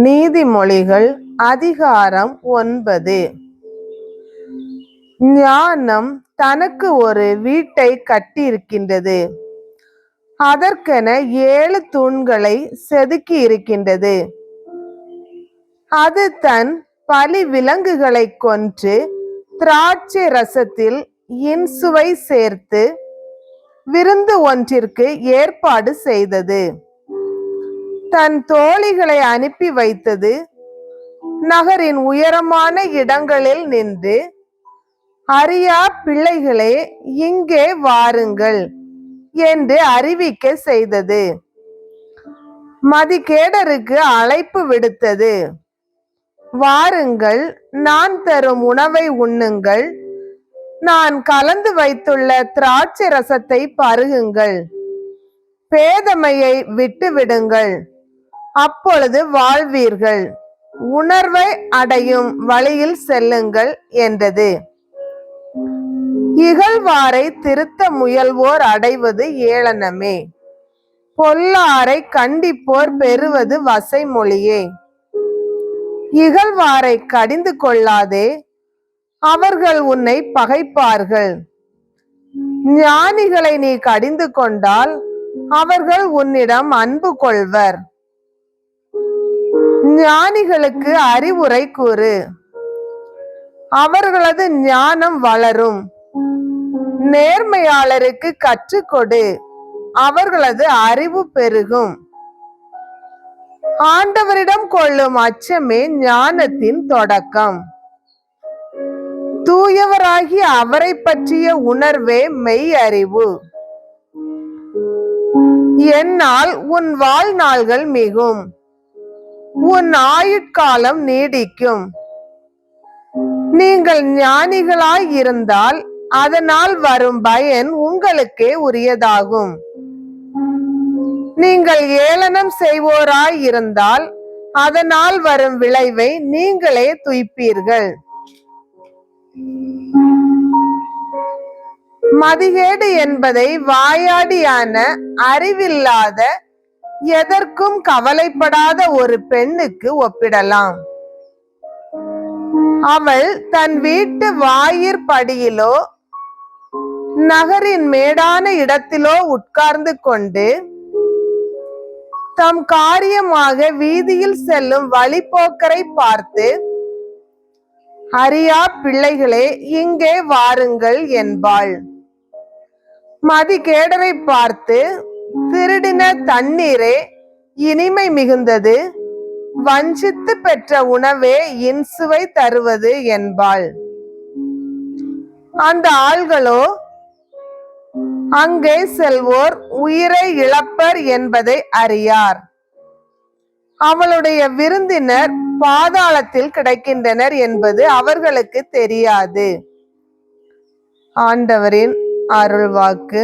நீதிமொழிகள் அதிகாரம் 9. ஞானம் தனக்கு ஒரு வீட்டை கட்டியிருக்கின்றது. அதற்கென 7 தூண்களை செதுக்கி இருக்கின்றது. அது தன் பலி விலங்குகளை கொன்று திராட்சை ரசத்தில் இன்சுவை சேர்த்து விருந்து ஒன்றிற்கு ஏற்பாடு செய்தது. தன் தோழிகளை அனுப்பி வைத்தது. நகரின் உயரமான இடங்களில் நின்று, அறியா பிள்ளைகளே, இங்கே வாருங்கள் என்று அறிவிக்க செய்தது. மதிகேடருக்கு அழைப்பு விடுத்தது. வாருங்கள், நான் தரும் உணவை உண்ணுங்கள், நான் கலந்து வைத்துள்ள திராட்சை ரசத்தை பருகுங்கள், பேதமையை விட்டுவிடுங்கள், அப்பொழுது வாழ்வீர்கள், உணர்வை அடையும் வழியில் செல்லுங்கள் என்றது. இகழ்வாரை திருத்த முயல்வோர் அடைவது ஏளனமே, பொல்லாரை கண்டிப்போர் பெறுவது வசைமொழியே. இகழ்வாரை கடிந்து கொள்ளாதே, அவர்கள் உன்னை பகைப்பார்கள். ஞானிகளை நீ கடிந்து கொண்டால் அவர்கள் உன்னிடம் அன்பு கொள்வர். ஞானிகளுக்கு அறிவுரை கூறு, அவர்களது ஞானம் வளரும். நேர்மையாளருக்கு கற்றுக்கொடு, அவர்களது அறிவு பெருகும். ஆண்டவரிடம் கொள்ளும் அச்சமே ஞானத்தின் தொடக்கம். தூயவராகிய அவரை பற்றிய உணர்வே மெய் அறிவு. என்னால் உன் வாழ்நாள்கள் மிகும், உன் ஆயுட்காலம் நீடிக்கும். நீங்கள் ஞானிகளாய் இருந்தால் அதனால் வரும் பயன் உங்களுக்கே உரியதாகும். நீங்கள் ஏளனம் செய்வோராய் இருந்தால் அதனால் வரும் விளைவை நீங்களே துய்ப்பீர்கள். மதிகேடு என்பதை வாயாடியான அறிவில்லாத எதற்கும் கவலைப்படாத ஒரு பெண்ணுக்கு ஒப்பிடலாம். அவள் தன் வீட்டு வாயிற்படியிலோ நகரின் மேடான இடத்திலோ உட்கார்ந்து கொண்டு தம் காரியமாக வீதியில் செல்லும் வழிபோக்கரை பார்த்து, அறியா பிள்ளைகளே, இங்கே வாருங்கள் என்பாள். மதிகேடரை பார்த்து, திருடின தண்ணீரே இனிமை மிகுந்தது, வஞ்சித்து பெற்ற உணவே இன்சுவை தருவது என்பாள். அந்த ஆள்களோ அங்கே செல்வோர் உயிரை இழப்பர் என்பதை அறியார். அவளுடைய விருந்தினர் பாதாளத்தில் கிடைக்கின்றனர் என்பது அவர்களுக்கு தெரியாது. ஆண்டவரின் அருள்வாக்கு.